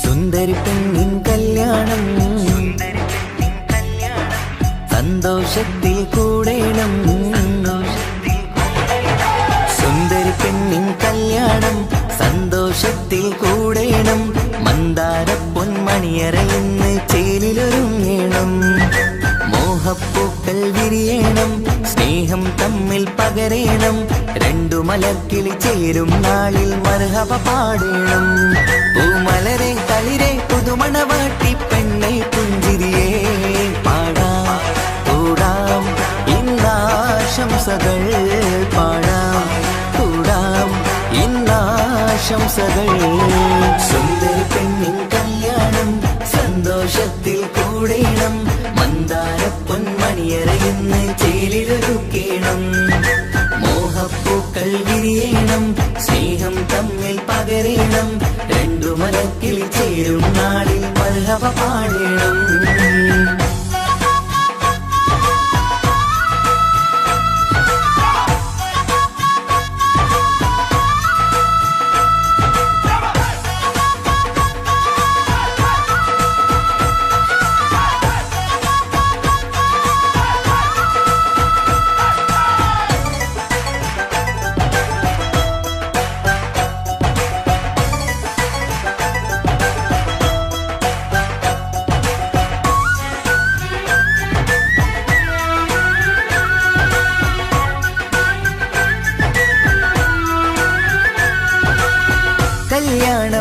സുന്ദരിപ്പെണ്ണിൻ കല്യാണം സന്തോഷത്തിൽ കൂടേണം. സുന്ദരിപ്പെണ്ണിൻ കല്യാണം സന്തോഷത്തിൽ കൂടേണം. മന്ദാര പൊന്മണിയറയിന്ന് ചേലിലൊരുങ്ങേണം. മോഹപ്പൂക്കൾ വിരിയണം, സ്നേഹം തമ്മിൽ പകരേണം. രണ്ടു മലർക്കിളി ചേരും നാളിൽ മർഹബ പാടേണം. പൂമലരെ തളിരെ പുതുമണവാട്ടി പെണ്ണെ പുഞ്ചിരിയേ പാടാം കൂടാം ഇന്നാശംസകൾ പാടാം കൂടാം ഇന്നാശംസകൾ. സുന്ദരി പെണ്ണിൻ കല്യാണം സന്തോഷത്തിൽ കൂടേണം. മന്ദാര പൊന്മണിയറയിന്ന് ചേലിലൊരുക്കേണം. മോഹപ്പൂക്കൾ വിരിയണം, സ്നേഹം തമ്മിൽ പകരേണം. രണ്ടു മലക്കിളി ചേരും നാളിൽ മർഹബ പാടേണം.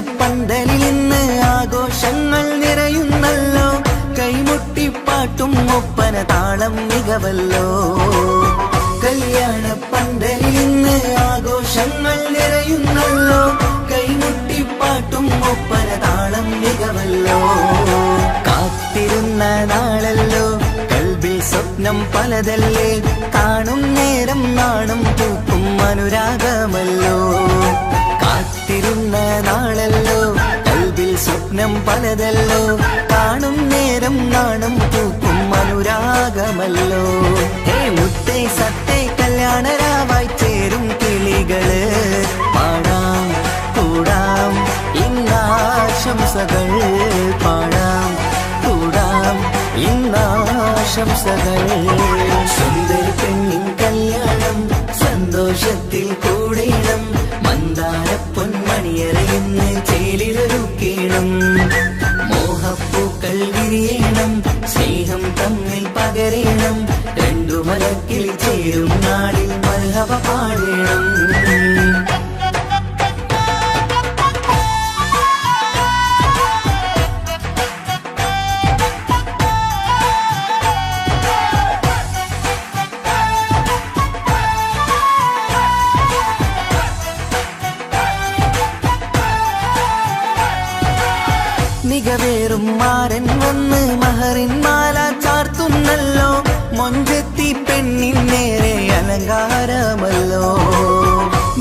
പന്തലിൽ ഇന്ന് ആഘോഷങ്ങൾ നിറയുന്നല്ലോ. കൈമുട്ടിപ്പാട്ടും ഒപ്പന താളം മികവല്ലോ. കല്യാണ പന്തലിൽ ഇന്ന് ആഘോഷങ്ങൾ നിറയുന്നല്ലോ. കൈമുട്ടിപ്പാട്ടും ഒപ്പന താളം മികവല്ലോ. കാത്തിരുന്ന നാളല്ലോ, കൽബിൽ സ്വപ്നം പലതല്ലേ. കാണും നേരം നാണം പൂക്കും അനുരാഗമല്ലോ. കാത്തിരുന്ന നാളല്ലോ, കൽബിൽ സ്വപ്നം പലതല്ലോ. കാണും നേരം നാണം പൂക്കും അനുരാഗമല്ലോ. ഹേ മുത്തേ സത്തേ കല്യാണരാവായി ചേരും കിളികള്. പാടാം കൂടാം ഇന്നാശംസകൾ. പാടാം കൂടാം ഇന്നാശംസകൾ. സുന്ദരി പെണ്ണിൻ കല്യാണം സന്തോഷത്തിൽ കൂടേണം. മന്ദാര പൊന്മണിയറയിന്ന് ചേലിലൊരുക്കേണം. മോഹപ്പൂക്കൾ വിരിയണം, സ്നേഹം തമ്മിൽ പകരേണം. രണ്ടു മലക്കിൽ ചേരും നാളിൽ മർഹബ പാടേണം. മികവേറും മാരൻ വന്ന് മഹറിൻ മാല ചാർത്തുന്നല്ലോ. മൊഞ്ചെത്തി പെണ്ണിൻ നേരെ അലങ്കാരമല്ലോ.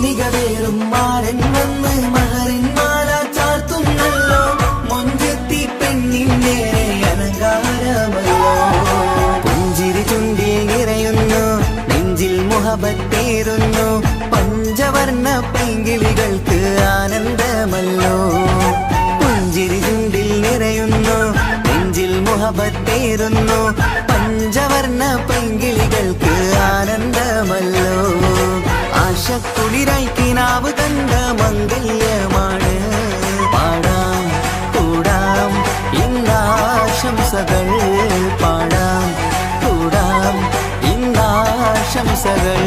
മികവേറും മാരൻ വന്ന് മഹറിൻ മാല ചാർത്തുന്നല്ലോ. മൊഞ്ചെത്തി പെണ്ണിൻ നേരെ അലങ്കാരമല്ലോ. പുഞ്ചിരി ചുണ്ടിൽ നിറയുന്നു, നെഞ്ചിൽ മുഹബത്തേറുന്നു. പഞ്ചവർണ്ണ പൈങ്കിളികൾക്ക് ആനന്ദമല്ലോ. പുഞ്ചിരി ചുണ്ടിൽ നിറയുന്നു, നെഞ്ചിൽ മുഹബത്തേറുന്നു. പഞ്ചവർണ്ണ പൈങ്കിളികൾക്ക് ആനന്ദമല്ലോ. ആശക്കുളിരായി കിനാവ് കണ്ട മംഗല്യമാണ്. പാടാം കൂടാം ഇന്നാശംസകൾ. പാടാം കൂടാം ഇന്നാശംസകൾ.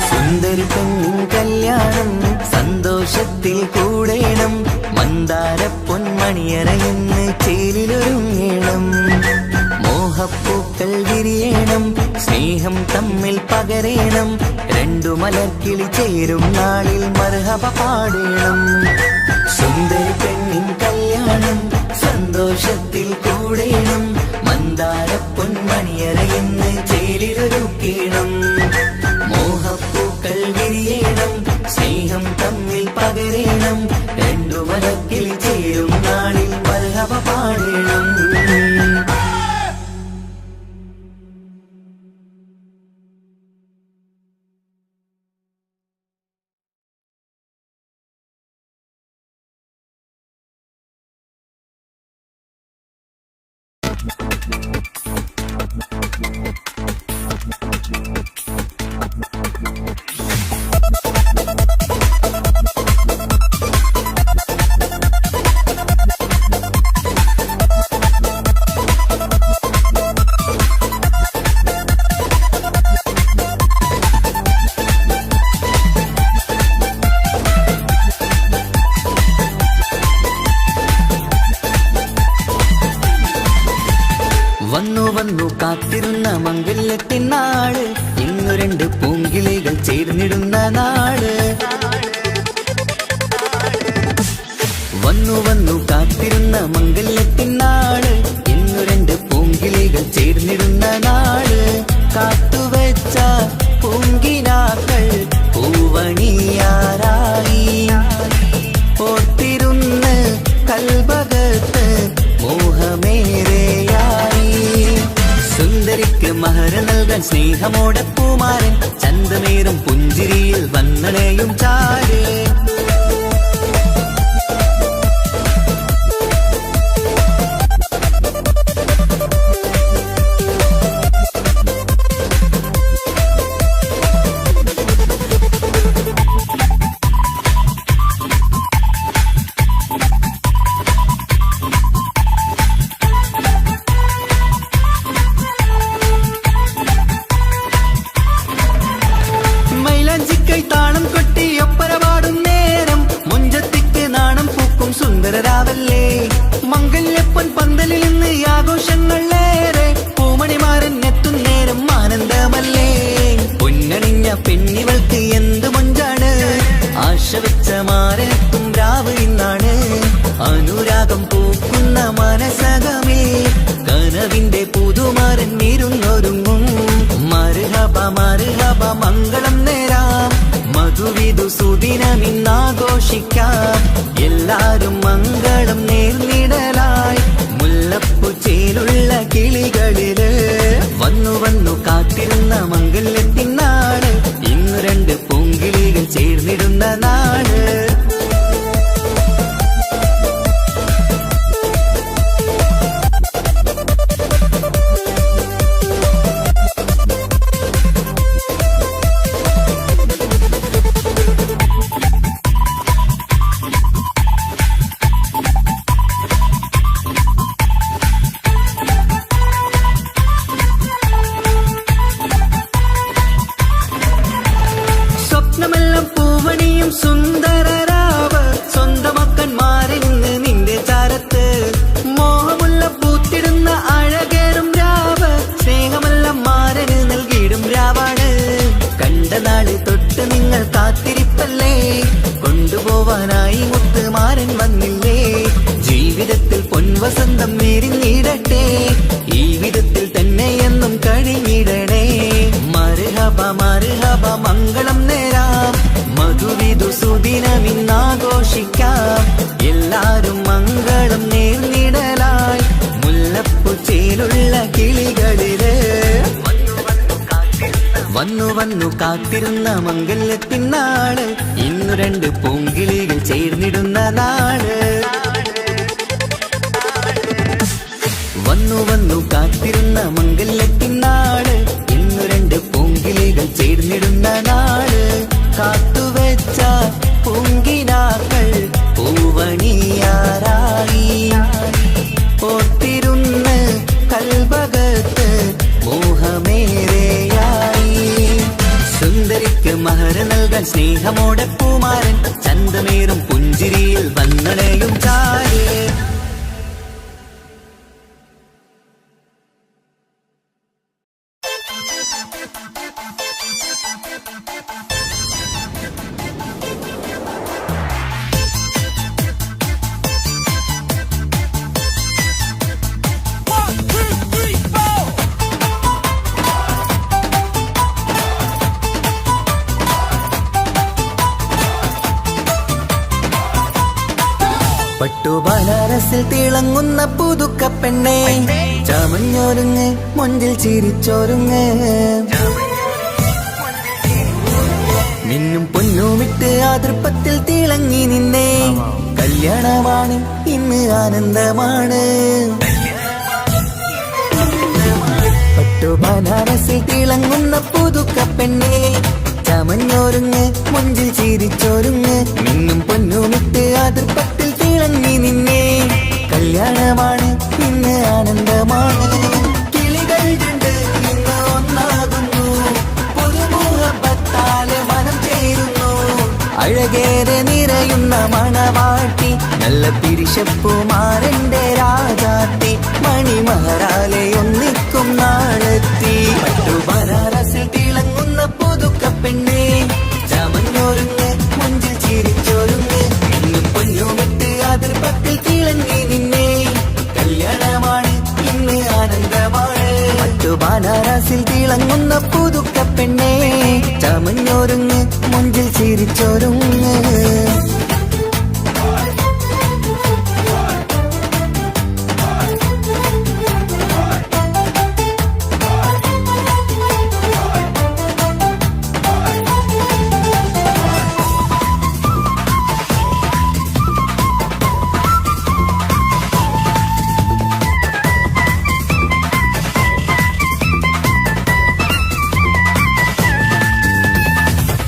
സുന്ദരി പെണ്ണിൻ കല്യാണം സന്തോഷത്തിൽ കൂടേണം. മന്ദാര പൊന്മണിയറയിന്ന് ചേലിലൊരുങ്ങേണം. മോഹപ്പൂക്കൾ വിരിയണം, സ്നേഹം തമ്മിൽ പകരേണം. രണ്ടു മലക്കിളി ചേരും നാളിൽ മർഹബ പാടേണം. സുന്ദരി പെണ്ണിൻ കല്യാണം സന്തോഷത്തിൽ കൂടേണം. മന്ദാര പൊന്മണിയറയിന്ന് ചേലിലൊരുക്കേണം. മോഹപ്പൂക്കൾ വിരിയണം, സ്നേഹം തമ്മിൽ പകരേണം. രണ്ടു മലക്കിൽ ചേരും നാളിൽ മർഹബ പാടേണം. വന്നു വന്നു കാത്തിരുന്ന മംഗല്യത്തിൻ നാട്. ഇന്നു രണ്ട് പൂങ്കിളികൾ ചേർന്നിടുന്ന നാട്. വന്നു വന്നു കാത്തിരുന്ന മംഗല്യത്തിൻ നാട്. ഇന്നു രണ്ട് പൂങ്കിളികൾ ചേർന്നിടുന്ന നാട്. കാത്തുവെച്ച പൂങ്കിനാക്കൾ പൂവണിയാറായി. ഓർത്തിരുന്ന് കൽബകത്ത് മോഹമേറെയായി. സുന്ദരിക്ക് മഹർ നൽകാൻ സ്നേഹമോടെ പൂമാരൻ. ചന്തമേറും പുഞ്ചിരിയിൽ വന്നണയും ചാരേ. താളം കൊട്ടി ഒപ്പര പാടുന്നേ. ആനന്ദമല്ലേ. മംഗല്യപ്പൊൻ പന്തലിൽ നിന്ന് ആഘോഷങ്ങളേറെ, പൂമണിമാരൻ എത്തുന്നേരം ആനന്ദമല്ലേ. പൊന്നണിഞ്ഞ പെണ്ണിവൾക്ക് എന്ത് മൊഞ്ചാണ്, ആശ വെച്ച മാരത്തും രാവ് ഇന്നാണ്. അനുരാഗം പൂക്കുന്ന മനസകമേ, കനവിന്റെ പുതുമാരൻ ഇരുന്നൊരുങ്ങും. മർഹബ മർഹബ മംഗളം നേരാം, മധുവിധു സുദിനമിന്നാഘോഷിക്കാം. എല്ലാരും മംഗളം നേർന്നിടലായി, മുല്ലപ്പൂ ചേലുള്ള കിളികളില് വന്നു വന്നു കാത്തിരുന്ന മംഗല്യത്തിനാണ്. ഇന്നു രണ്ട് പൂങ്കിളികൾ ചേർന്നിടുന്ന നാട്. സ്വപ്നമെല്ലാം പൂവണിയും സുന്ദരരാവ്, സ്വന്തമക്കന്മാരിൽ നിന്ന് നിന്റെ ചാരത്ത്. മോഹമുള്ള പൂത്തിടുന്ന അഴകേറും രാവ്, സ്നേഹമെല്ലാം മാരന് നൽകിയിടും രാവാണ്. കണ്ട നാള് തൊട്ട് നിങ്ങൾ കാത്തിരിപ്പല്ലേ, കൊണ്ടുപോവാനായി മുത്തുമാരൻ വന്നില്ലേ. ജീവിതത്തിൽ പൊൻവസന്തം നേരിഞ്ഞിടട്ടെ, ഈ വിധത്തിൽ തന്നെ എന്നും കഴിഞ്ഞിടണേ. മർഹബ മർഹബ മംഗളം നേരാം, മധുവിധു സുദിനമിന്നാഘോഷിക്കാം. എല്ലാരും മംഗളം നേർന്നിടലായി, മുല്ലപ്പൂ ചേലുള്ള കിളികളില് വന്നു വന്നു കാത്തിരുന്ന മംഗല്യത്തിനാള്. ഇന്നു രണ്ട് പൂങ്കിളികൾ ചേർന്നിടുന്ന നാട്. വന്നു വന്നു കാത്തിരുന്ന മംഗല്യത്തിനാള്, ഇന്നു രണ്ട് പൂങ്കിളികൾ ചേർന്നിടുന്ന നാട്. കാത്തുവെച്ച പൂങ്കിനാക്കൾ പൂവണിയാറായി, ഓർത്തിരുന്ന് കൽബകത്ത് മോഹമേറെയായി. സുന്ദരിക്ക് മഹർ നൽകാൻ സ്നേഹമോടെ പൂമാരൻ, ചന്തമേറും പുഞ്ചിരിയിൽ വന്നണയും ചാര്. പട്ടുബനാരസിൽ തിളങ്ങുന്ന പുതുക്ക പെണ്ണേ, ചമഞ്ഞൊരുങ്ങ് മൊഞ്ചിൽ ചിരിച്ചൊരുങ്ങ്. മിന്നും പൊന്നുമിട്ട് ആതൃപ്പത്തിൽ തിളങ്ങി നിന്നേ, കല്യാണമാണ് ഇന്ന് ആനന്ദമാണ്. പട്ടുബനാരസിൽ തിളങ്ങുന്ന പുതുക്ക പെണ്ണേ, ചമഞ്ഞൊരുങ്ങ് മൊഞ്ചിൽ ചിരിച്ചൊരുങ്ങ്. മിന്നും പൊന്നുമിട്ട് ആതൃപ്പത്തിൽ തിളങ്ങി നിന്നേ, കല്യാണമാണ് ഇന്ന് ആനന്ദമാണ്. കിളികൾ രണ്ട് ഇന്ന് ഒന്നാകുന്നു, പുതുമുഹബത്താലെ മനം ചേരുന്നു. അഴകേറെ നിറയുന്ന മണവാട്ടി, നല്ല പിരിശപ്പുമാരന്റെ രാജാത്തി. മണിമഹറാലെ ഒന്നിക്കും നാളെത്തി. പട്ടുബനാരസിൽ തിളങ്ങുന്ന പുതുക്ക പെണ്ണേ, ചമഞ്ഞൊരുങ്ങ് മൊഞ്ചിൽ ചിരിച്ചൊരുങ്ങ്. ഇന്നും പൊന്നുമിട്ട് അതിർപ്പത്തിൽ തിളങ്ങി നിന്നേ, കല്യാണമാണ് ഇന്ന് ആനന്ദമാണ്. പട്ടുബനാരസിൽ തിളങ്ങുന്ന പുതുക്ക പെണ്ണേ, ചമഞ്ഞൊരുങ്ങ് മൊഞ്ചിൽ ചിരിച്ചൊരുങ്ങ്.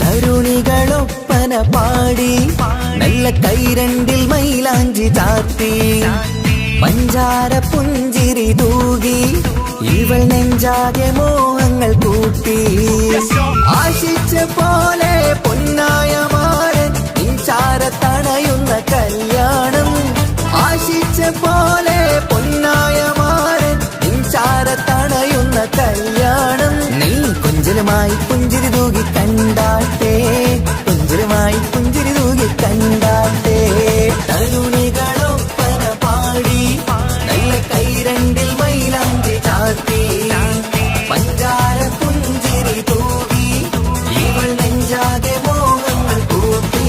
തരുണികളൊപ്പന പാടി, നല്ല കൈരണ്ടിൽ മൈലാഞ്ചി ചാർത്തി. പഞ്ചാര പുഞ്ചിരി തൂകി, ഇവൾ നെഞ്ചാകെ മോഹങ്ങൾ കൂട്ടി. ആശിച്ച പോലെ പൊന്നായ മാരൻ, നിൻചാര തണയുന്ന കല്യാണം. ആശ പൊന്നിനെ പോലെ പൊന്നായ മാരൻ നിൻചാര തണയുന്ന കല്യാണം. നീ കൊഞ്ചലുമായി പുഞ്ചിരി തൂകി കണ്ടാട്ടെ, കൊഞ്ചലുമായി പുഞ്ചിരി തൂകി കണ്ടാട്ടെ. തരുണികളൊപ്പന പാടി നല്ല കൈരണ്ടിൽ മൈലാഞ്ചി ചാർത്തി പഞ്ചാര പുഞ്ചിരി തൂകി ഇവൾ നെഞ്ചാകെ മോഹങ്ങൾ കൂട്ടി.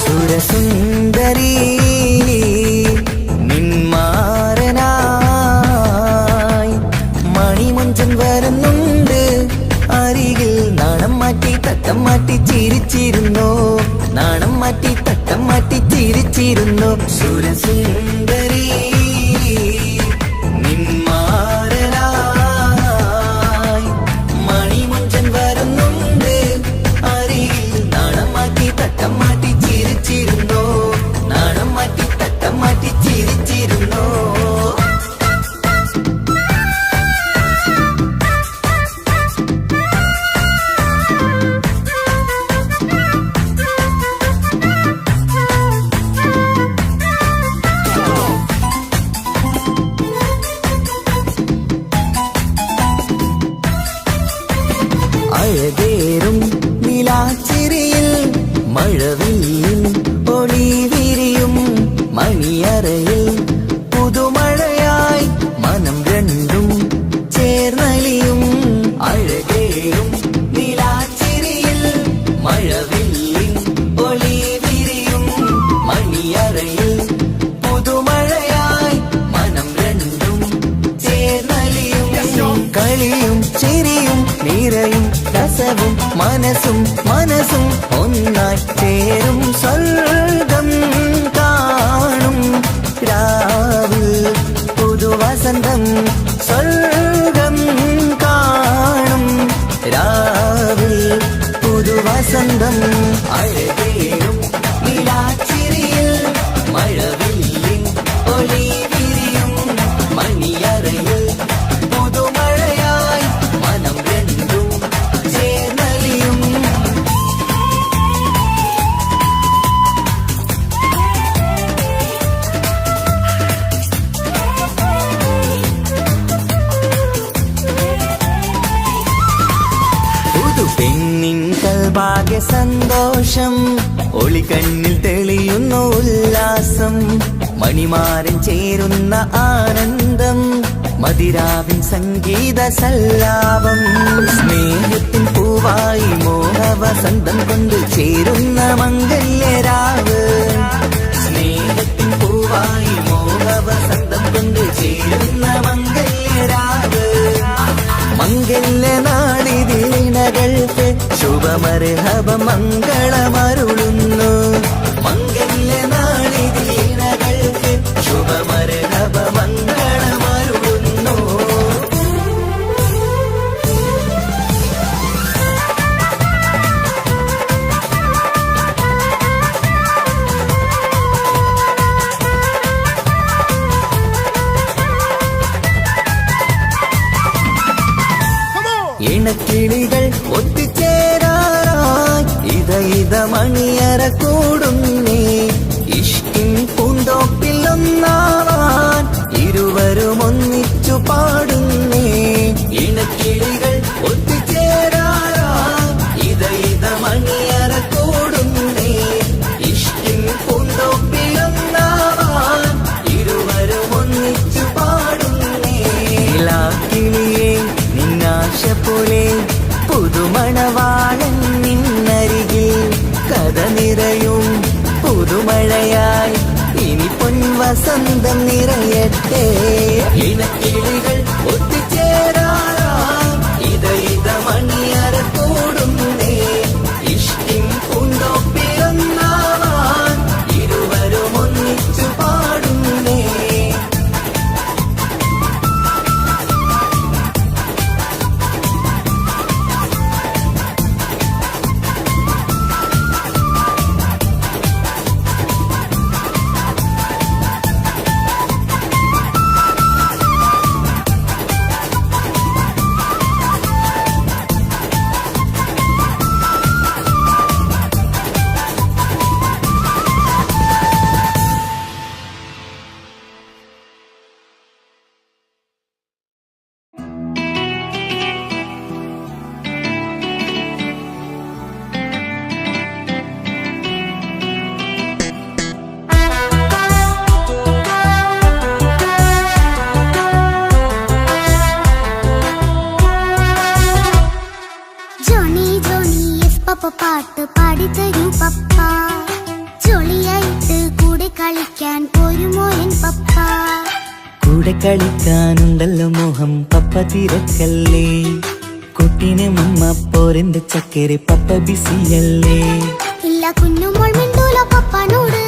സുരസുന്ദരി നിന്മാരനായി മണിമഞ്ചൻ വരുന്നുണ്ട് അരികിൽ. നാണം മാറ്റി തട്ടം മാറ്റി ചിരിച്ചിരുന്നു, നാണം മാറ്റി തട്ടം മാറ്റി ചിരിച്ചിരുന്നു. സുരസുന്ദരി നിന്മാരനായി മണിമഞ്ചൻ വരുന്നുണ്ട് അരികിൽ. നാണം മാറ്റി തട്ടം മാറ്റി ചിരിച്ചിരുന്നു, നാണം മാറ്റി തട്ടം മാറ്റി ചിരിച്ചിരുന്നു. അഴകേറും നിലാച്ചിരിയിൽ മഴവില്ലിൻ ഒളി വിരിയും. മണിയറയിൽ പുതുമഴയായി മനം രണ്ടും ചേർന്നലിയും. അഴകേറും നിലാച്ചിരിയിൽ മഴവില്ലിൻ ഒളി വിരിയും. മണിയറയിൽ പുതുമഴയായി മനം രണ്ടും ചേർന്നലിയും. കളിയും ചിരിയും നിറയും രസവും മനസ്സും മനസ്സും ഒന്നായി ചേരും സ്വർഗം കാണും രാവിൽ പുതുവസന്തം. സ്വർഗം കാണും രാവിൽ പുതുവസന്തം. അഴകേറും നിലാച്ചിരിയിൽ മഴവില്ലിൻ ഒളി വിരിയും. മണിയറയിൽ പുതുമഴയായി മനം രണ്ടും ചേർന്നലിയും. പുതുപെണ്ണിൻ കൽഭാഗ്യ സന്തോഷം, ഒളികണ്ണിൽ തെളിയുന്നു ഉല്ലാസം. മണിമാരൻ ചേരുന്ന ആനന്ദം, മതിരാവിൻ സംഗീത സല്ലാപം. സ്നേഹത്തിൻ പൂവായി മോഹവസന്തം കൊണ്ട് ചേരുന്ന മംഗല്യരാവ്. സ്നേഹത്തിൻ പൂവായി മോഹവസന്തം കൊണ്ട് ചേരുന്ന മംഗല്യരാവ്. മംഗല്യനാളിതിണകൾക്ക് ശുഭമർഹബ മംഗളമരുളുന്നു. മംഗല്യനാളിതിണകൾക്ക് ശുഭമർഹബ മംഗളമരുളുന്നു. ഇണക്കിളികൾ ഒത്തുചേരാറായി ഇത മണിയറ കൂടുന്നേ. ഇഷ്കിൻ പൂന്തോപ്പിൽ ഒന്നാവാൻ ഇരുവരും ഒന്നിച്ചു പാടുന്നേ. ഇണക്കിളികൾ ഒത്തുചേരാറായി ഇത മണിയറ കൂടുന്നേ. ഇഷ്കിൻ പൂന്തോപ്പിൽ ഒന്നാവാൻ ഇരുവരും ഒന്നിച്ചു പാടുന്നേ. കിളിയേ നിന്നാശ പോലെ പുതുമണവാളൻ നിന്നരികിൽ. കഥ നിറയും പുതുമഴയായി ഇനി പൊൻവസന്തം നിറയട്ടെ. ഇണക്കിളികൾ ഒത്തുചേരാറായി ഇത മണിയറ കൂടുന്നേ. ഇഷ്കിൻ പൂന്തോപ്പിലൊന്നാവാൻ ഇരുവരും ഒന്നിച്ചു പാടുന്നേ. പപ്പ പാട്ട് പാടിത്തരൂ പപ്പ. ജോളിയായിട്ട് കൂടെ കളിക്കാൻ പോരുമോ എൻ പപ്പ? കൂടെ കളിക്കാനുണ്ടല്ലോ മോഹം പപ്പ തിരക്കല്ലേ. കുട്ടീനെ മമ്മ പോരെന്റെ ചക്കരെ പപ്പ ബിസിയല്ലേ. ഇല്ല കുഞ്ഞുമോൾ മിണ്ടൂല പപ്പനോട്,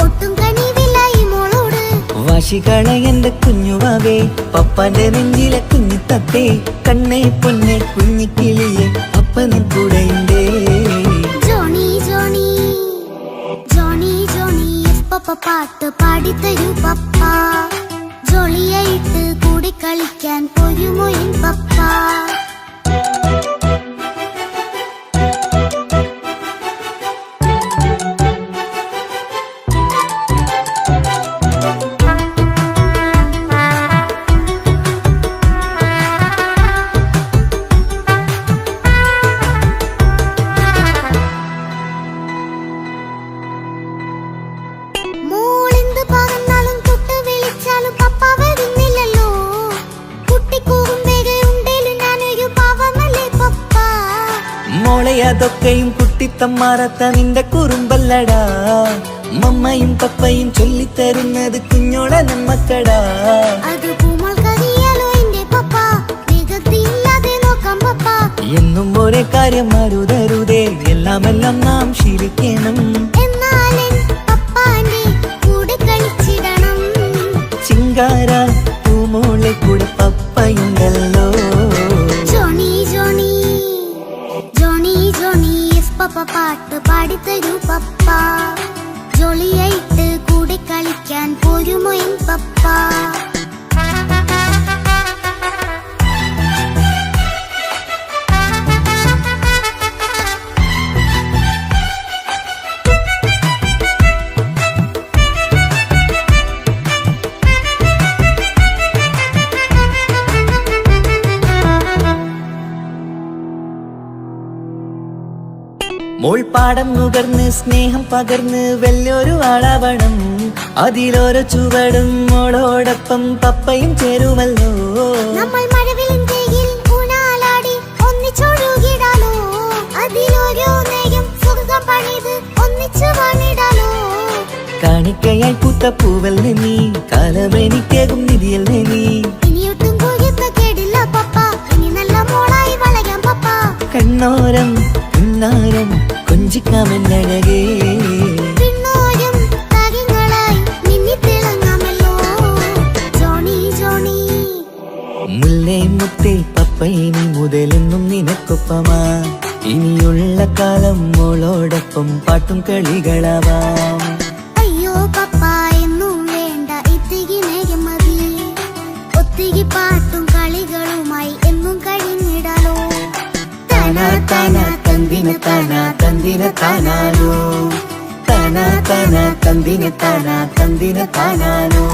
ഒട്ടും കണിവില്ല ഈ മോളോട്. വാശികള എന്റെ കുഞ്ഞുവാവേ, പപ്പാന്റെ നെഞ്ചിലെ കുഞ്ഞു തത്തേ. കണ്ണേ പൊന്നെ കുഞ്ഞിക്കിളിയെ അപ്പനും കൂടെയുണ്ടേ. ജോണി ജോണി ജോണി ജോണി പപ്പ പാട്ട് പാടിത്തരൂ പപ്പ. ജോളിയായിട്ട് കൂടെ കളിക്കാൻ പോരുമോ എൻ പപ്പ? മോളെ അതൊക്കെയും കുട്ടിത്തമ്മാറത്ത നിന്റെ കുറുമ്പല്ലടാ. മമ്മയും പപ്പയും ചൊല്ലിത്തരുന്നത് കുഞ്ഞോളെ നമ്മക്കടാ. എന്നും ഒരേ കാര്യം മരുതരുതേ, എല്ലാമെല്ലാം നാം ശീലിക്കണം. ചിങ്കാര പൂമോളെ കൂടെ പപ്പയുണ്ടല്ലോ. പപ്പ പാട്ട് പാടിത്തരൂ പപ്പ. ജോളിയായിട്ട് കൂടെ കളിക്കാൻ പോരുമോ എൻ പപ്പ? മോൾ പാടം നുകർന്ന് സ്നേഹം പകർന്ന് വലിയൊരു ആളാവണം. അതിലോരോ ചുവടും മോളോടൊപ്പം പപ്പയും ചേരുമല്ലോ. നമ്മൾ മഴവിലും തേയിൽ ഊനാലാടി ഒന്നിച്ചൊഴുകിടാലോ. അതിലോരോന്നെയും സുഖം പണിത് ഒന്നിച്ചു വാണിടാലോ. കാണിക്കയായി പൂത്ത പൂവല്ലേ നീ, കാലമെനിക്കേകും നിധിയല്ലേ നീ. ഇനിയൊട്ടും കൂടിയപ്പ കേടില്ല പപ്പ, ഇനി നല്ല മോളായി വളരാം പപ്പ. കണ്ണോരം ഉന്നാരം കൊഞ്ചിക്കാമെന്നഴകേ. പിന്നോരം താരങ്ങളായി മിന്നിത്തിളങ്ങാമല്ലോ. ജോണി ജോണി മുല്ലേ മുത്തേ പപ്പയിനി മുതലെന്നും നിനക്കൊപ്പമാ. ഇനിയുള്ള കാലം മോളോടൊപ്പം പാട്ടും കളികളാവാം. അയ്യോ പപ്പ എന്നും വേണ്ട ഇത്തിരി നേരം മതി. ഒത്തിരി പാട്ടും കളികളുമായി എന്നും കഴിഞ്ഞിടാലോ. താനാ താനാ തന്തിന താനാ തന്തിന താനാനോ. താനാ താനാ തന്തിന താനാ തന്തിന താനാനോ.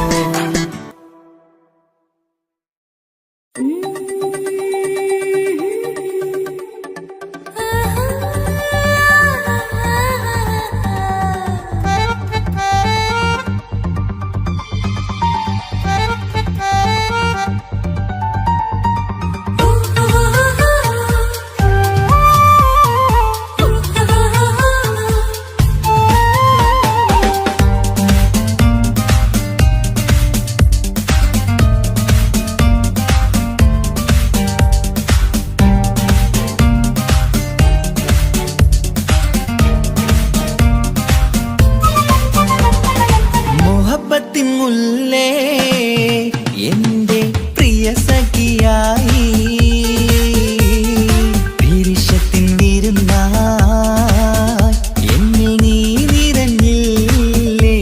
മുല്ലേ എന്റെ പ്രിയ സഖിയായി പിരിശത്തിൻ വിരുന്നായി എന്നിൽ നീ നിറഞ്ഞില്ലേ.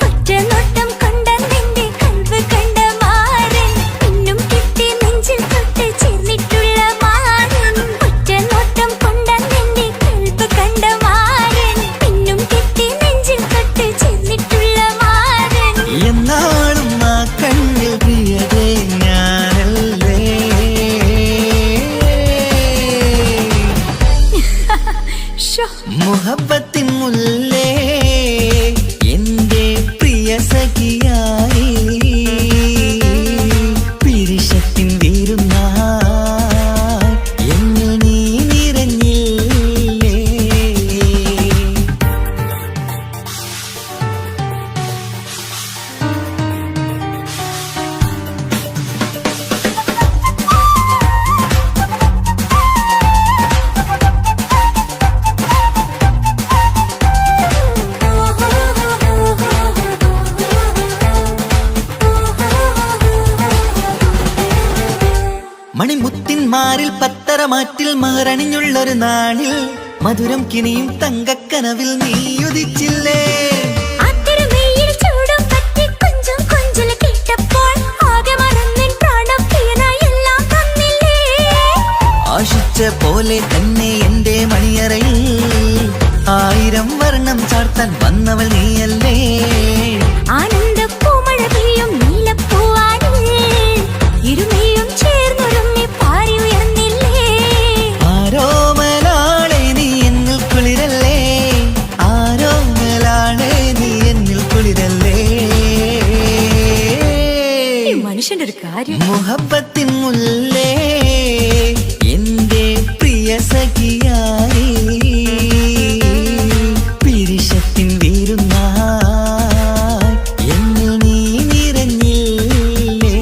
ഒറ്റനോട്ടം കൊണ്ട നിന്റെ കൽവ് കണ്ട മാരൻ, പിന്നും കിട്ടി നെഞ്ചിൽ തൊട്ട് ചേർന്നിട്ടുള്ള മാരൻ. ഒറ്റനോട്ടം കൊണ്ട നിന്റെ കൽവ് കണ്ട മാരൻ, പിന്നും കിട്ടി നെഞ്ചിൽ തൊട്ട് ചേർന്നിട്ടുള്ള മാരൻ. എന്നാളും ആ കണ്ണിൽ പ്രിയതേ ഞാനല്ലേ. മുഹബത്തിൻ മുല്ലേ എന്റെ പ്രിയ സഖിയായി പിരിശത്തിൻ വിരുന്നായി എന്നിൽ നീ നിറഞ്ഞില്ലേ. മന്നാറിൽ പത്തരമാറ്റിൽ മഹറണിഞ്ഞുള്ളൊരു നാളിൽ മധുരം കിനിയും തങ്കക്കനവിൽ നീ ഉദിച്ചില്ലേ. ആശിച്ച പോലെ തന്നെ എന്റെ മണിയറയിൽ 1000 വർണ്ണം ചാർത്താൻ വന്നവൾ നീയല്ലേ. ആനന്ദപ്പൂമഴ പെയ്യും നീലപ്പൂവാനിൽ ഇരുമയും ചേർന്നൊരുങ്ങി പാറി ഉയർന്നില്ലേ. ആരോമലാളെ നീ എന്നിൽ കുളിരല്ലേ, ആരോമലാളെ നീ എന്നിൽ കുളിരല്ലേ. മനുഷ്യന്റെ ഒരു കാര്യം. മുഹബത്തിൻ മുല്ലേ എന്റെ പ്രിയ സഖിയായി പിരിശത്തിൻ വീരുന്നായി എന്നിൽ നീ നിറഞ്ഞില്ലേ.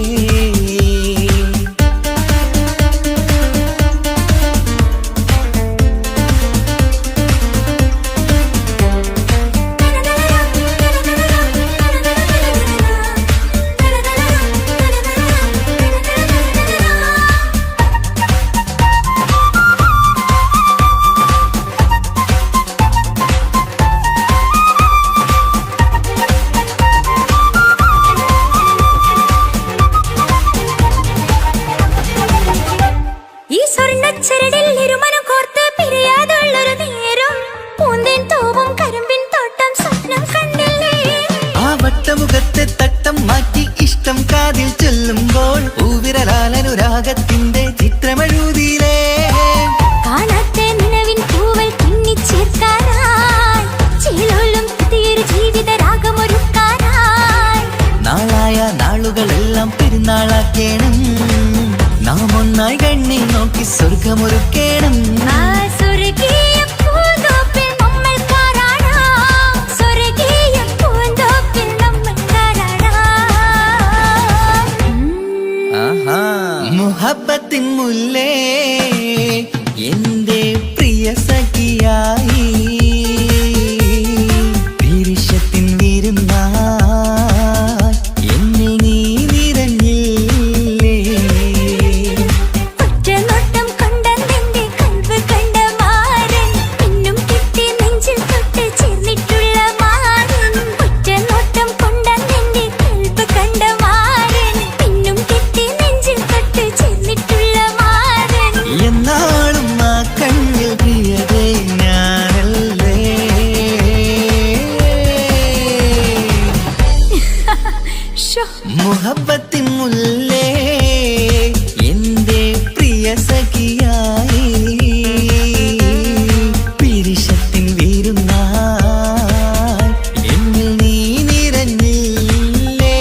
ഈ സ്വർണ്ണച്ചരടിൽ ഇരുമനം കോർത്ത് പിരിയാതുള്ളൊരു നേരം പൂന്തേൻ തൂവും കരിമ്പിൻ തോട്ടം സ്വപ്നം കണ്ടില്ലേ. ആ വട്ടമുഖത്തെ തട്ടം മാറ്റി ഇഷ്ടം കാതിൽ ചൊല്ലുമ്പോൾ പൂവിരലാലനുരാഗത്തിന്റെ ചിത്രമെഴുതിയിലേ. കാണാത്ത നിലവിൻ പൂവൽ പിന്നിച്ചേർക്കാനായി ചേലോലും പുതിയൊരു ജീവിത രാഗമൊരുക്കാനായി നാളായ നാളുകളെല്ലാം പെരുന്നാളാക്കേണം, നാം ഒന്നായി കണ്ണി നോക്കി സ്വർഗമൊരുക്കേണം. ആ സ്വർഗീയ പൂന്തോപ്പിൽ നമ്മൾ കാണാം, സ്വർഗീയ പൂന്തോപ്പിൽ നമ്മൾ കാണാം. മുഹബത്തിൻ മുല്ലേ എന്റെ പ്രിയ സഖിയായി പിരിശത്തിൻ വീരുന്നായി എന്നിൽ നീ നിറഞ്ഞില്ലേ. ഒറ്റനോട്ടം കൊണ്ടെന്റെ കൽവ് കണ്ട മാരൻ പിന്നും കിട്ടി നെഞ്ചിൽ തൊട്ട് ചേർന്നിട്ടുള്ള മാരൻ. ഒറ്റനോട്ടം കൊണ്ടെന്റെ കൽവ് കണ്ട മാരൻ പിന്നും കിട്ടി നെഞ്ചിൽ തൊട്ട് ചേർന്നിട്ടുള്ള മാരൻ. എന്നാളും ആ കണ്ണിൽ പ്രിയതേ ഞാനല്ലേ. ശോ, മുഹബത്തിൻ മുല്ലേ എന്റെ പ്രിയ സഖിയായി പിരിശത്തിൻ വീരുന്നായി എന്നിൽ നീ നിറഞ്ഞില്ലേ.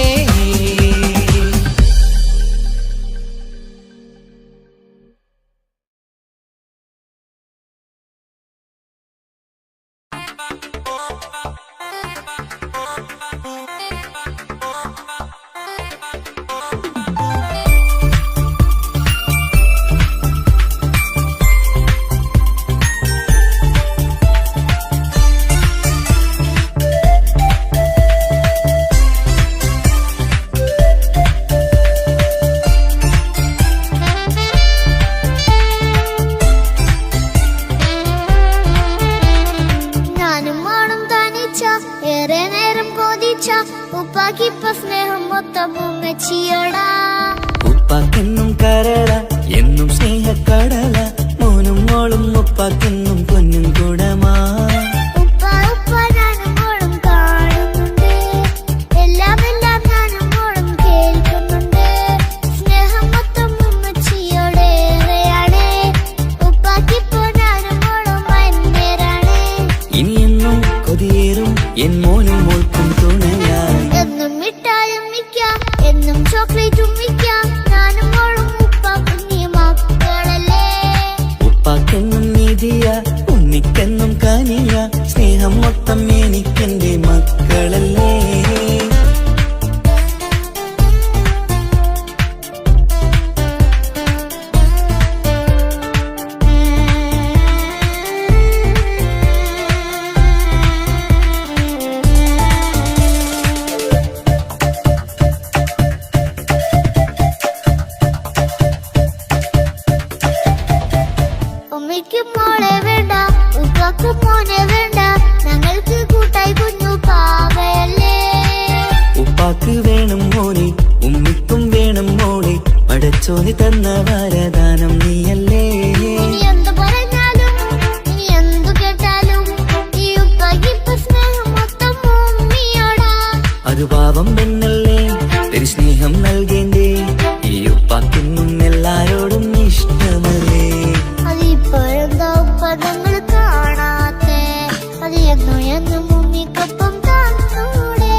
ഞാനും മോളും തനിച്ച ഏറെ നേരം കൊതിച്ച ഉപ്പാക്കിപ്പ സ്നേഹം മൊത്തം ഉമ്മച്ചിയോടാ. ഉപ്പാക്കെന്നും കരള എന്നും സ്നേഹക്കടല, മോനും മോളും ഉപ്പാക്കെന്നും പൊന്നും കുടമാ. ഉപ്പ ഉപ്പ ഞാനും മോളും കാണുന്നുണ്ട്, എല്ലാം എല്ലാം ഞാനും മോളും കേൾക്കുന്നുണ്ട്. സ്നേഹം മൊത്തം ഉമ്മച്ചിയോടേറെയാണ്, ഉപ്പാക്കിപ്പോ ഞാനും മോളും അന്യരാണ്. ഇനിയെന്നും കൊതിയേറും എൻ മോനും മോൾക്കും തുണയായി. എന്നും മിഠായും മിക്കാം, എന്നും ചോക്ലേറ്റും മിക്കാം, ഞാനും മോളും ഉപ്പ കുഞ്ഞി മക്കളല്ലേ. ഉപ്പാക്കെന്നും നീതിയ ഉണ്ണിക്കെന്നും കനിയ, സ്നേഹം മൊത്തം എനിക്കെന്റെ മക്കളല്ലേ. മോളെ വേണ്ട, ഉപ്പാക്ക് മോനെ വേണ്ട, ഞങ്ങൾക്ക് കൂട്ടായി കുഞ്ഞു പാവയല്ലേ. ഉപ്പാക്ക് വേണം മോനെ, ഉമ്മിക്കും വേണം മോളെ, പടച്ചോന് തന്ന വരദാനം നീയല്ലേ. ഇനി എന്ത് പറഞ്ഞാലും ഇനി എന്തു കേട്ടാലും ഈ ഉപ്പാക്ക് ഇപ്പൊ സ്നേഹം മൊത്തം ഉമ്മിയോടാ. അത് പാവം പെണ്ണല്ലേ, ഒരു സ്നേഹം നൽകേണ്ടേ, ഈ ഉപ്പാക്കിന്നും എല്ലാരോടും ഇഷ്ടമല്ലേ. അതിപ്പോഴെന്താ ഉപ്പ ഞങ്ങൾ കാണാത്തെ, അത് എന്നും എന്നും ഉമ്മിക്കൊപ്പം തന്നൂടെ.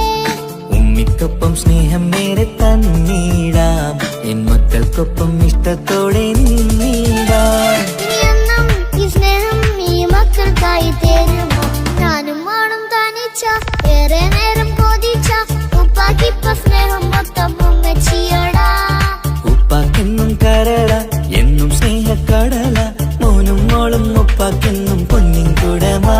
ഉമ്മിക്കൊപ്പം സ്നേഹം നേരെ തന്നീടാം, എൻ മക്കൾക്കൊപ്പം ഇഷ്ടത്തോടെ നിന്നീടാം. ഇനിയെന്നും ഈ സ്നേഹം ഈ മക്കൾക്കായി തരുമോ? ഞാനും വേണം തനിച്ച, ഏറെ നേരം കൊതിച്ച, ഉപ്പാക്കിപ്പ സ്നേഹം മൊത്തം ഉമ്മച്ചിയോടാ. ഉപ്പാക്കെന്നും കരള, എന്നും സ്നേഹക്കടല, മോനും മോളും ഉപ്പാക്കെന്നും പൊന്നിൻ കുടമാ.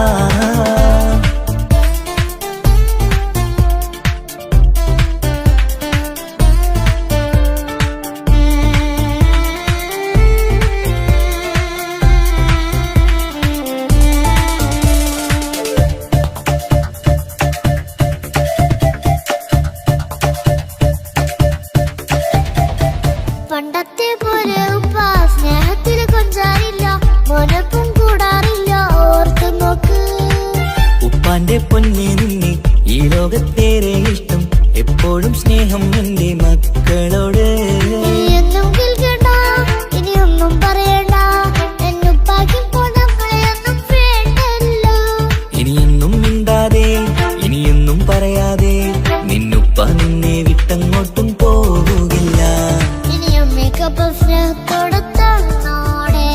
പണ്ടത്തെ പോലെ ഉപ്പ സ്നേഹത്തിൽ കൊഞ്ചാറില്ല, മോനൊപ്പം കൂടാറില്ല, ഓർത്തു നോക്ക്. ഉപ്പാന്റെ പൊന്നെ നിന്നെ ഈ ലോകത്തേറെ ഇഷ്ടം, എപ്പോഴും സ്നേഹം എന്റെ മക്കളോട്. ഇനിയൊന്നും കേൾക്കണ്ട, ഇനിയൊന്നും പറയണ്ട, എന്നുപ്പാക്കിപ്പോ നമ്മളെയൊന്നും വേണ്ടല്ലോ. ഇനിയൊന്നും മിണ്ടാതെ, ഇനിയൊന്നും പറയാതെ, നിന്നുപ്പ നിന്നെ വിട്ടങ്ങോട്ടും പോവുകില്ല. ഇനിയും മേക്കപ്പ് സ്നേഹത്തോടെ തന്നോടെ,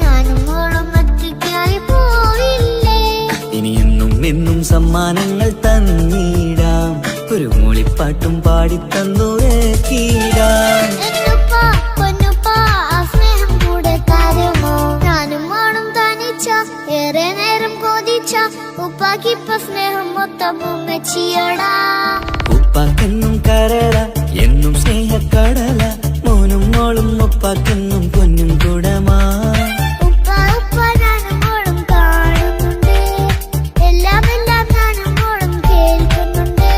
ഞാനും മോളും ഒറ്റയ്ക്കായി പോയില്ലേ. ഇനിയെന്നും എന്നും സമ്മാനങ്ങൾ തന്നീടാം, ഒരു മൂളിപ്പാട്ടും പാടിത്തന്നുറക്കീടാം. എന്നുപ്പ പൊന്നുപ്പ ആ സ്നേഹം കൂടെ തരുമോ? ഞാനും മോളും തനിച്ച, ഏറെ നേരം കൊതിച്ച, ഉപ്പാക്കിപ്പ സ്നേഹം മൊത്തം ഉമ്മച്ചിയോടാ. ഉപ്പാക്കെന്നും കരള, എന്നും സ്നേഹക്കടല, മോനും മോളും ഉപ്പാക്കെന്നും പൊന്നും കുടമാ. ഉപ്പ ഉപ്പ ഞാനും മോളും കാണുന്നുണ്ട്, എല്ലാം എല്ലാം ഞാനും മോളും കേൾക്കുന്നുണ്ട്.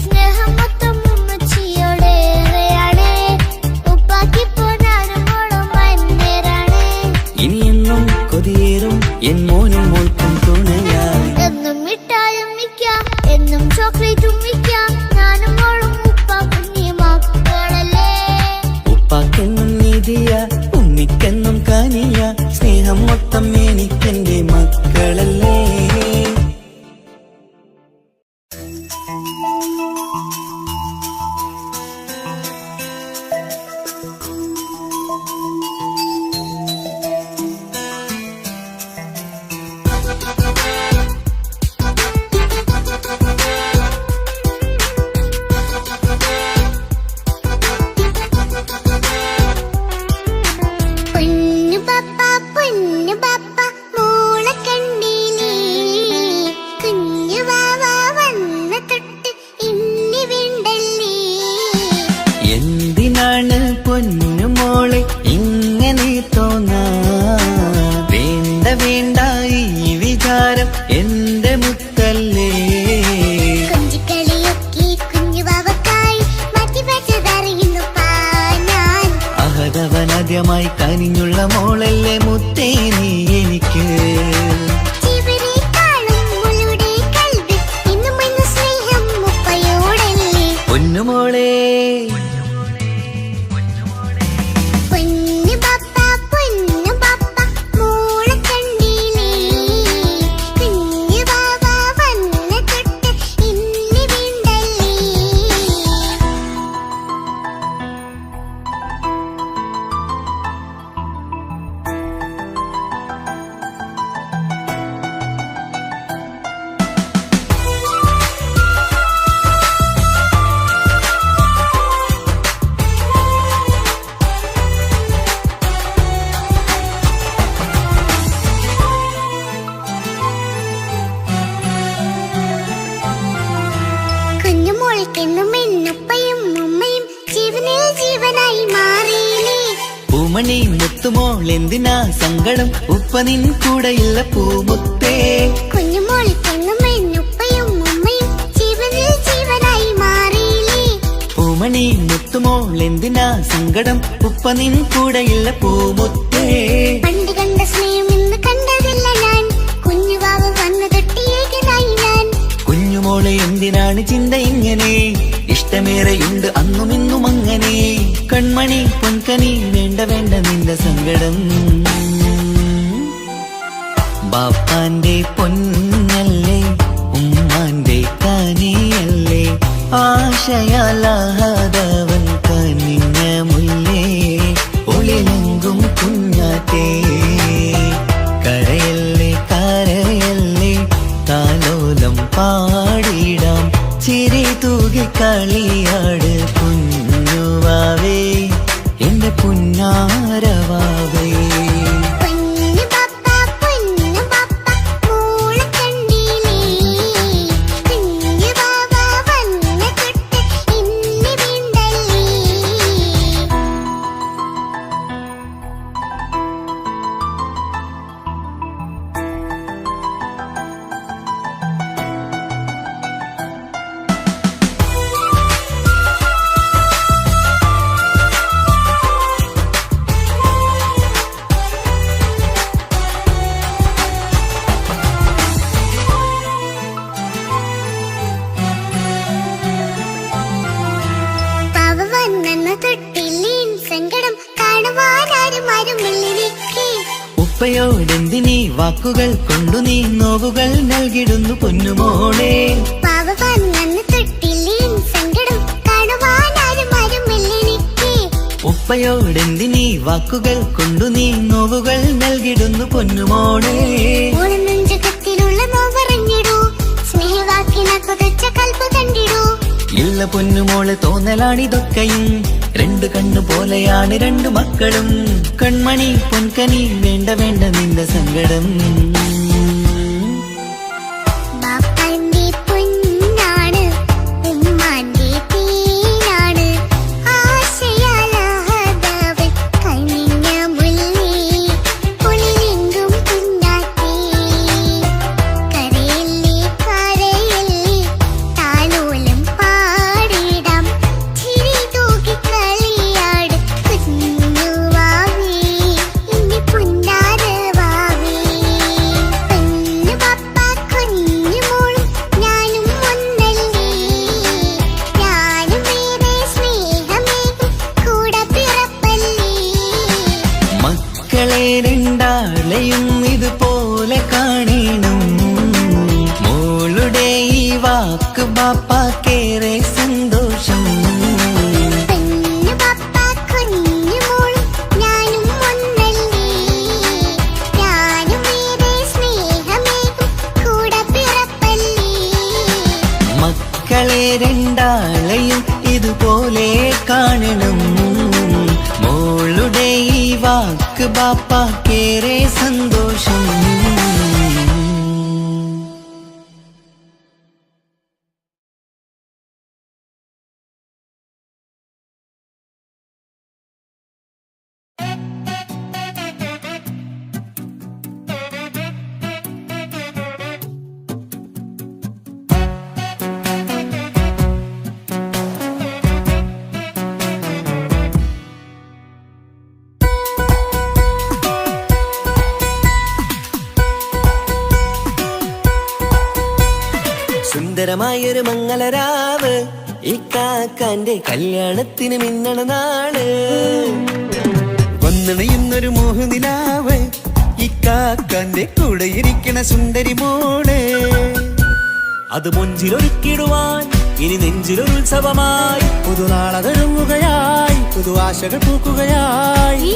സ്നേഹം മൊത്തം ഉമ്മച്ചിയോടേറെയാണ്, ഉപ്പാക്കിപ്പോ ഞാനും മോളും വന്നേരാണ്. ഇനിയെന്നും കൊതിയേറും എൻ മോനും മോൾക്കും തുണയായി. എന്നും മിഠായും മിക്കാം, എന്നും ചോക്ലേറ്റും മിക്കാം, ഞാനും മോളും ഉപ്പ കുഞ്ഞി മക്കളല്ലേ. ഉപ്പാക്കെന്നും നിധിയ, ഉമ്മിക്കെന്നും കനിയ, സ്നേഹം മൊത്തം എനിക്കെന്റെ മക്കളല്ലേ. പൊന്നു പപ്പ മോളെ കണ്ടില്ലേ, കുഞ്ഞു വാവ വന്ന തൊട്ട് ഇനി വേണ്ടല്ലേ. എന്തിനാണ് പൊന്നു മോളെ ഇങ്ങനെ തോന്നാ, വേണ്ട വേണ്ട ഈ വിചാരം എന്റെ മുത്തല്ലേ. കൊഞ്ചിക്കളിയൊക്കെ കുഞ്ഞു വാവക്കായി മാറ്റി വെച്ചതറിയുന്നു ഞാൻ. അഹതവനാദ്യമായി കനിഞ്ഞുള്ള മോളല്ലേ മുത്തേ നീ എനിക്ക്. ജീവനേക്കാളും മോളുടെ കൽവിൽ ഇന്നും ഇന്ന് സ്നേഹം ഉപ്പയോടല്ലേ. പൊന്നുമോളെ പൊന്നു പപ്പ മോളെ കണ്ടില്ലേ, കുഞ്ഞു വാവ വന്ന തൊട്ട് ഇനി വേണ്ടല്ലേ. മുത്തുമോൾ എന്തിനാ സങ്കടം ഉപ്പ നിൻ കൂടെയില്ല പൂമുത്തേ കുഞ്ഞുമോൾ പെണ്ണുമ്മയും ഉമ്മയും ജീവനിൽ ജീവനായി മാറിയില്ലേ പൂമണി മുത്തുമോൾ എന്തിനാ സങ്കടം ഉപ്പ നിൻ കൂടെയില്ല പൂമുത്തേ പണ്ട് കണ്ട സ്നേഹം ഇന്ന് കണ്ടതില്ല ഞാൻ കുഞ്ഞുവാവ് വന്നു തൊട്ടിയേകനായി ഞാൻ കുഞ്ഞുമോളെ എന്തിനാണ് ചിന്ത ഇങ്ങനെ ഇഷ്ടമേറെയുണ്ട് അന്നും ഇന്നും അങ്ങനെ കൺമണി പൊൻകനി വേണ്ട വേണ്ട നിന്റെ സങ്കടം ബാപ്പാന്റെ പൊന്നല്ലേ ഉമ്മാന്റെ കനിയല്ലേ ആശയാലാഹതവൻ കനിഞ്ഞ മുല്ലേ ഒളിലെങ്കും കുഞ്ഞാറ്റേ കരയല്ലേ കരയല്ലേ താലോലം പാടിടാം ചിരി തൂകി കളിയാട് കുഞ്ഞുവാവേ എന്റെ പുന്നാരവാവേ ഉപ്പയോടെന്തിനീ വാക്കുകൾ കൊണ്ടു നീ നോവുകൾ നൽകിടുന്നു പൊന്നുമോളെ ഉപ്പയോടെന്തിനീ വാക്കുകൾ കൊണ്ടു നീ നോവുകൾ നൽകിടുന്നു പൊന്നുമോളെ ഇല്ല പൊന്നുമോളെ തോന്നലാണിതൊക്കെയും രണ്ട് കണ്ണു പോലെയാണ് രണ്ടു മക്കളും കൺമണി പൊൻകനി വേണ്ട വേണ്ട നിന്റെ സങ്കടം രണ്ടാളെയും ഇതുപോലെ കാണണം മോളുടെ ഈ വാക്ക് ബാപ്പാക്കേറെ സന്തോഷം മക്കളെ രണ്ടാളെയും ഇതുപോലെ കാണണം മോളുടെ ഈ വാക്ക് ബാപ്പാക്കേറെ സന്തോഷം സുന്ദരമായൊരു മംഗളരാവ് ഇക്കാക്കാന്റെ കല്യാണത്തിന് മിന്നണ നാള് വന്നണയുന്നൊരു മോഹനിലാവ് ഇക്കാക്കാന്റെ കൂടെ ഇരിക്കണ സുന്ദരി മോള് അത് മൊഞ്ചിലൊരുക്കിടുവാൻ ഇനി നെഞ്ചിലൊരു ഉത്സവമായി പുതുനാളതൊരുങ്ങുകയായി പുതു ആശകൾ പൂക്കുകയായി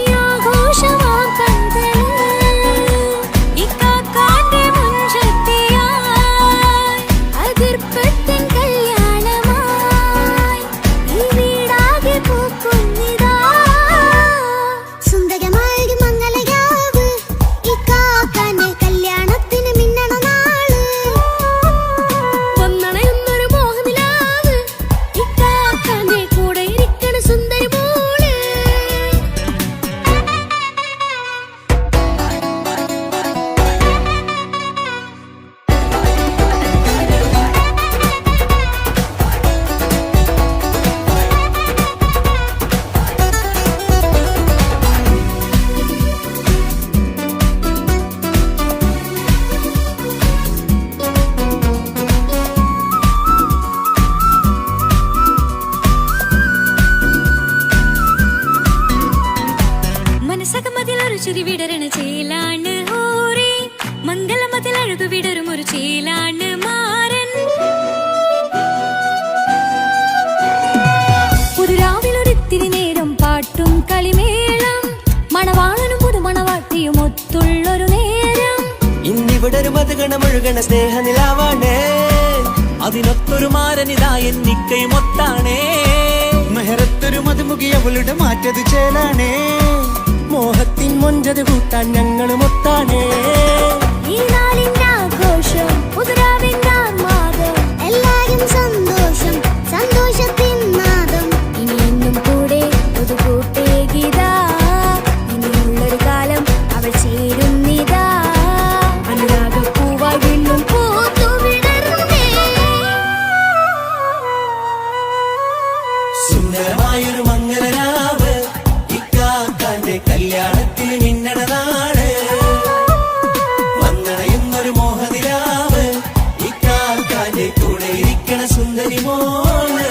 പൊഴുതു വിടരും ഒരു ചേലാണ് മാരൻ. പുതുരാവിലൊരിത്തിരി നേരം പാട്ടും കളിമേളം, മണവാളനും പുതുമണവാട്ടിയും ഒത്തുള്ളൊരു നേരം. ഇന്നിവിടെ ഒരു മധുഗണമൊഴുകണ സ്നേഹനിലാവാണ്, അതിനൊത്തൊരു മാരനിതാ എന്നിക്കയും ഒത്താണേ. മെഹറത്തൊരു മധുമുഖി അവളുടെ മാറ്റത് ചേലാണേ, മോഹത്തിൻ മൊഞ്ചത് കൂട്ടാൻ ഞങ്ങളും ഒത്താണേ. ഈ നാളിന്റെ ആഘോഷം പുതുരാവിന്റെ ആർമാദം, എല്ലാരും സന്തോഷം സന്തോഷത്തിൻ നാദം. ഇനി എന്നും കൂടെ പുതുകൂട്ടേ ഗീതാ, ഇനിയുള്ളൊരു കാലം അവൾ ചേരുന്നിതാ. അനുരാഗപ്പൂവായി വീണ്ടും പൂത്തുവിടരുന്നേ. സുന്ദരമായൊരു മംഗളരാവ്, ഇക്കാക്കാന്റെ കല്യാണത്തിന് മിന്നണ നാട്. വന്നണയുന്നൊരു മോഹനിലാവ്, ഇക്കാക്കാന്റെ കൂടെ ഇരിക്കണ സുന്ദരി മോള്.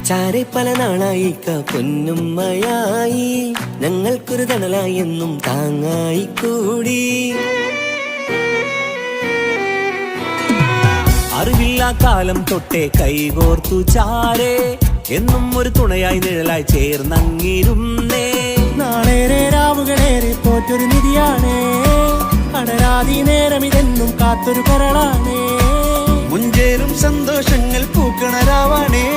ചാരെ പല നാളായി പൊന്നുമ്മയായി, ഞങ്ങൾക്കൊരു തണലായി എന്നും താങ്ങായി കൂടി. അറിവില്ലാ കാലം തൊട്ടേ കൈകോർത്തു ചാരേ, എന്നും ഒരു തുണയായി നിഴലായി ചേർന്നങ്ങിരുന്നേ. നാളേറെ രാവുകളേറെ പോറ്റൊരു നിധിയാണേ, അടരാതി നേരം ഇതെന്നും കാത്തൊരു കരളാണേ. മുഞ്ചേറും സന്തോഷങ്ങൾ പൂക്കണരാവാണേ,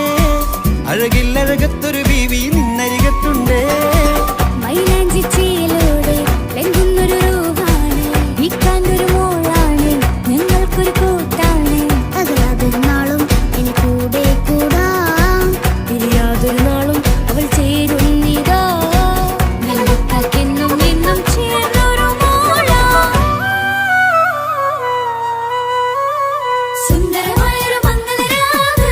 അഴകില്ലഴകത്തൊരു ബീവി നിന്നരികത്തുണ്ടേ. മൈലാഞ്ചിച്ചയിലൂടെ ലംഘുന്നൊരു റൂഹാണ്, ഇക്കാന്റൊരു മോളാണ്, ഞങ്ങൾക്കൊരു കൂട്ടാണ്. അതൊരു നാളും ഇനി കൂടെ കൂടാം, പിരിയാതൊരു നാളും അവൾ ചേരുന്നിതാ. നെല്ലുക്കാക്കെന്നും എന്നും ചേർന്നൊരു മോളാ. സുന്ദരമായൊരു മംഗളരാവ്,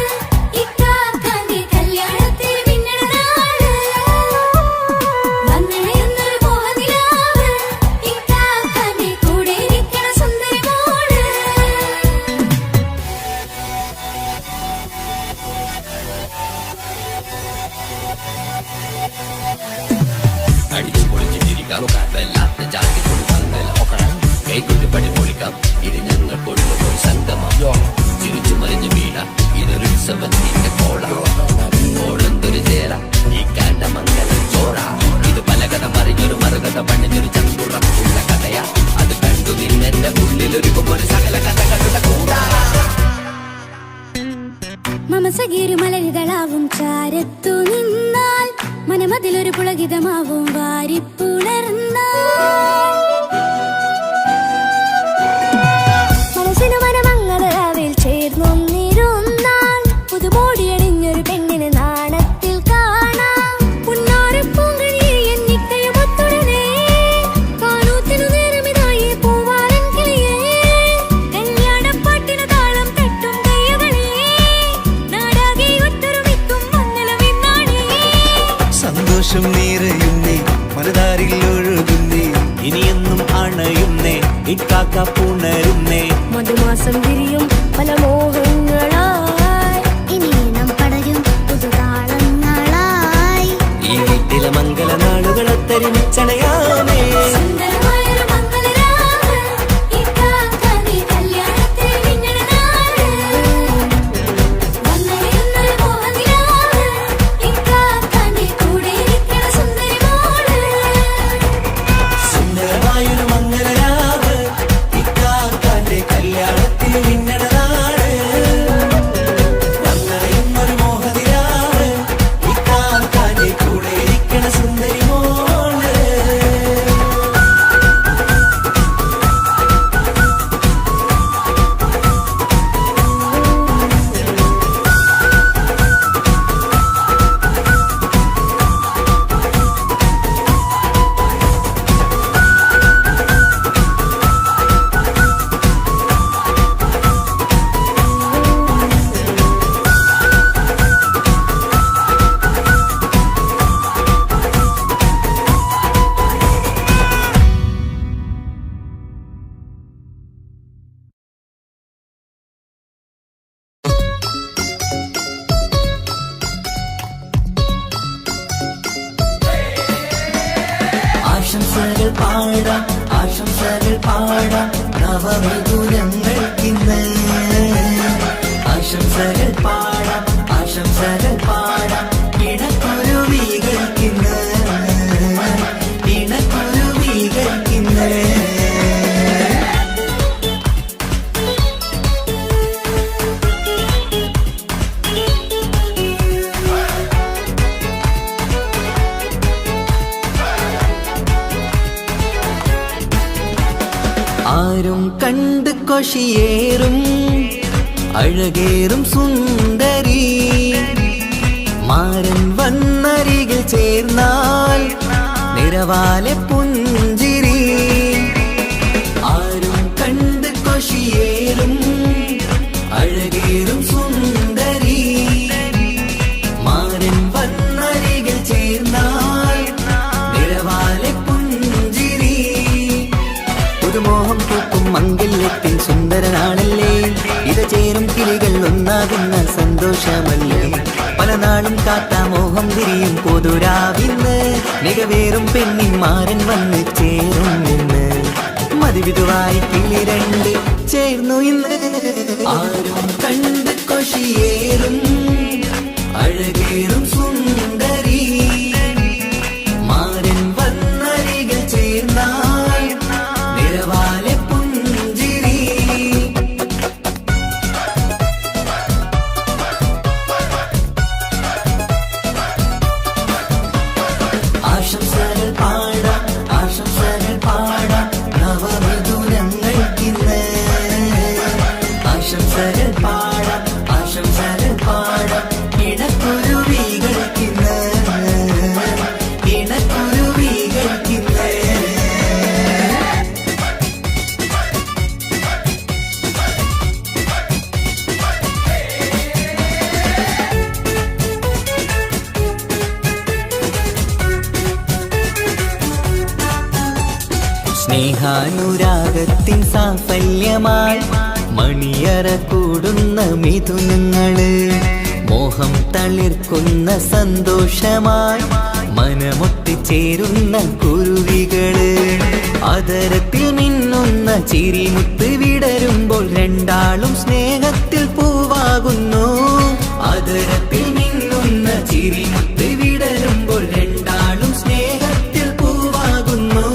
ഇക്കാക്കാന്റെ കല്യാണത്തിൽ മിന്നണ നാട്. വന്നണയുന്നൊരു മോഹനിലാവ്, ഇക്കാക്കാന്റെ കൂടെ ഇരിക്കണ സുന്ദരി മോള്. അടിച്ചു പൊളിച്ചിട്ടിരിക്കാം, വല്ലാത്ത ജാതി കൈകൊണ്ട് പടി പൊളിക്കാം. ഇത് ഞങ്ങൾ കൊണ്ടുപോയി സംഗമം, ചിരിച്ചു മറിഞ്ഞു വീണ ഇതൊരു ഉത്സവത്തിന്റെ കോള. കോളന്തൊരു ചേര ഈ കാണ്ട മംഗലം ചോറ. ഇത് പലകഥ മറിഞ്ഞൊരു മറുകഥ പണിഞ്ഞൊരു ചന്തുറപ്പുള്ള കഥയാ. അത് കണ്ടു നിന്നെന്റെ ഉള്ളിലൊരുക്കുമ്പോൾ സകല കഥകളുടെ കൂടാ. മമസഗിരു മലരിതളാവും ചാരത്തു നിന്നാൽ, മനമതിലൊരു പുളകിതമാവും വാരിപ്പുണർന്നാൽ. മനസ്സിനു മനമങ്ങതരാവിൽ ചേർന്നൊന്നിരുന്നാൽ, പുതുമോടിയണിഞ്ഞൊരു പെണ്ണിന് നാണത്തിൽ കാണാം. പുന്നാരപ്പൂങ്കണിയെ എന്നിക്കയുമൊത്തുടനെ, കാനൂത്തിനു നേരമിതായി പൂവാലൻ കിളിയേ. കല്യാണപ്പാട്ടിനു താളം തട്ടും കയ്യുകളേ, നാടാകെ ഒത്തൊരുമിക്കും മംഗളമെന്നാണേ. സന്തോഷം നിറയുന്നേ, മനതാരിൽ ഒഴുകുന്നേ, ഇനിയെന്നും അണയുന്നേ, ഇക്കാക്ക പുണരുന്നേ. മധുമാസം വിരിയും പല മോഹങ്ങളായി, ഇനി നാം പടരും പുതുതാളങ്ങളായി. ഈ വീട്ടിലെ മംഗള നാളുകളൊത്തരിച്ചണയാമേ. സുന്ദരമായൊരു മംഗളരാവ്, ഇക്കാക്കാന്റെ കല്യാണത്തിൽ മിന്നണ നാട്. വന്നണയുന്നൊരു മോഹനിലാവ്, ഇക്കാക്കാന്റെ കൂടെ ഇരിക്കണ സുന്ദരി മോള്. സുന്ദരമായൊരു മംഗളരാവ്, ഇക്കാക്കാന്റെ കല്യാണത്തിന് മിന്നണ നാട്. പാടാം ആശംസകൾ പാടാം നവമിഥുനങ്ങൾക്കിന്ന് ആശംസകൾ പാടാം ആശംസകൾ പാടാം ഇണക്കുരുവികൾക്കിന്ന് ഇണക്കുരുവികൾക്കിന്ന് ആരും കണ്ട് കൊഷിയേറും അഴകേറും സുന്ദരി മാരൻ വന്നരികിൽ ചേർന്നാൽ നിറവാലെ പുഞ്ചിരി ആരും കണ്ട് കൊഷിയേറും അഴകേറും സുന്ദരി മാരൻ വന്നരികിൽ ചേർന്നാൽ നിറവാലെ പുഞ്ചിരി പുതുമോഹം പൂക്കും മംഗല്യത്തിൻ സുന്ദരനാണല്ലേ ഇത് ചേരും കിളികൾ ഒന്നാകുന്ന സന്തോഷമല്ലേ പല നാളും കാത്ത മോഹം തിരിയും പൊതുരാവിന്ന് മികവേറും പെണ്ണിൻ മാരൻ വന്ന് ചേരും ഇന്ന് മതിവിധുവായി കിളി രണ്ട് ചേർന്നു ഇന്ന് ആരും കണ്ട് കൊഷിയേറും അഴകേറും സുന്ദരി മാരൻ വന്നരികിൽ ചേർന്നാൽ നിറവാലെ പുഞ്ചിരി ആശംസകൾ പാടാം ആശംസകൾ പാടാം നവമിഥുനങ്ങൾക്കിന്ന് ആശംസകൾ പാടാം ആശംസകൾ പാടാം ഇണക്കുരുവികൾക്കിന്ന് ഇണക്കുരുവികൾക്കിന്ന് സ്നേഹാനുരാഗത്തിൻ സാഫല്യമായി മണിയറ കൂടുന്ന മിഥുനങ്ങള് മോഹം തളിർക്കുന്ന സന്തോഷമായി മനമൊട്ടിച്ചേരുന്ന കുരുവികള് അതരത്തിൽ മിന്നുന്ന ചിരിമുത്ത് വിടരുമ്പോൾ രണ്ടാളും സ്നേഹത്തിൽ പൂവാകുന്നു അതരത്തിൽ മിന്നുന്ന ചിരിമുത്ത് വിടരുമ്പോൾ രണ്ടാളും സ്നേഹത്തിൽ പൂവാകുന്നു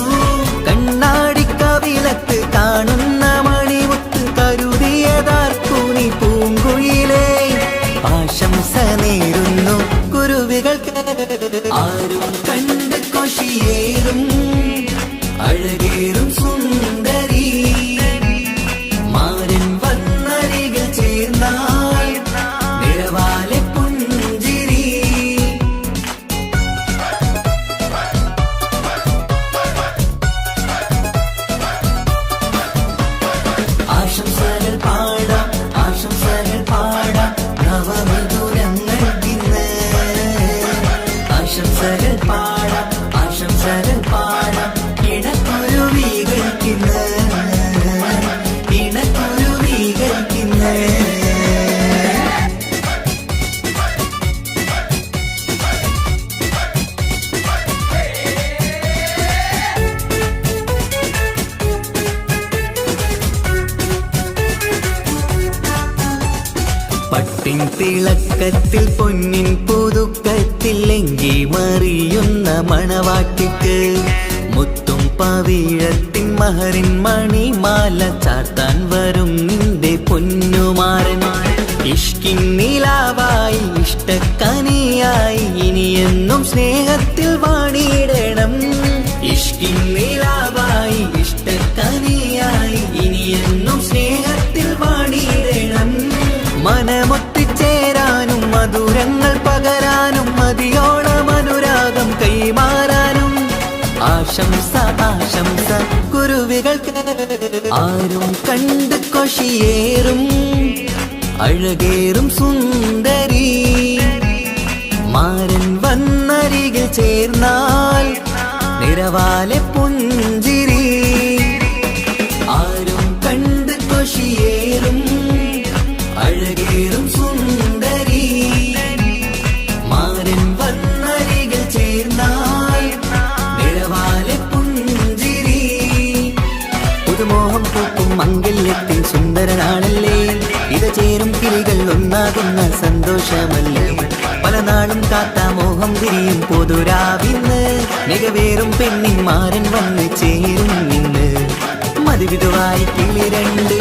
കണ്ണാടിക്കവിലത്ത് കാണുന്ന മണിമുത്ത് കരുതിയതാർക്കൂനി പൂങ്കുയിലേ ആശംസ നേരുന്നു കുരുവികൾക്ക് ആരും കണ്ട് കൊഷിയേറും അഴകേറും സുന്ദരി മാരൻ വന്നരികിൽ ചേർന്നാൽ നിറവാലെ പുഞ്ചിരി ആശംസകൾ പാടാം ആശംസകൾ പാടാം നവമിഥുനങ്ങൾക്കിന്ന് ആശംസകൾ പാടാം ആശംസകൾ പാടാം ഇണക്കുരുവികൾക്കിന്ന് ഇണക്കുരുവികൾക്കിന്ന് പട്ടിൻ തിളക്കത്തിൽ പൊന്നിൻ പുതുക്കത്തിൽ എങ്കി മറിയുന്ന മണവാട്ടിക്ക് മുത്തും പവിഴത്തിൻ മഹറിൻ മണിമാല ചാർത്താൻ വരും നിന്റെ പൊന്നുമാരൻ ഇഷ്കിൻ നിലാവായി ഇഷ്ടക്കനിയായി ഇനിയെന്നും സ്നേഹത്തിൽ വാണിയിടണം ഇഷ്കിൻ നിലാവായി ഇഷ്ടക്കനിയായി ഇനിയെന്നും സ്നേഹത്തിൽ വാണിയിടണം മനമൊത്തിച്ചേരാനും മധുരങ്ങൾ പകരാനും മതിയോളം അനുരാഗം കൈമാറാനും ആശംസ ആശംസ കുരുവികൾക്ക് ആരും കണ്ട് കൊഷിയേറും അഴകേറും സുന്ദരി മാരൻ വന്നരികിൽ ചേർന്നാൽ നിറവാലെ പുഞ്ചിരി ആരും കണ്ട് കൊഷിയേറും അഴകേറും സുന്ദരി മാരൻ വന്നരികിൽ ചേർന്നാൽ നിറവാലെ പുഞ്ചിരി മോഹം പൂക്കും മംഗല്യത്തിൻ സുന്ദരനാണല്ലേ ഇത് ചേരും കിളികൾ ഒന്നാകുന്ന സന്തോഷമല്ലേ പല നാളും കാത്ത മോഹം തിരിയും പൊതുരാവിന്ന് മികവേറും പെണ്ണിൻ മാരൻ വന്ന് ചേരും നിന്ന് മധുവിധുവായി കിളി രണ്ട്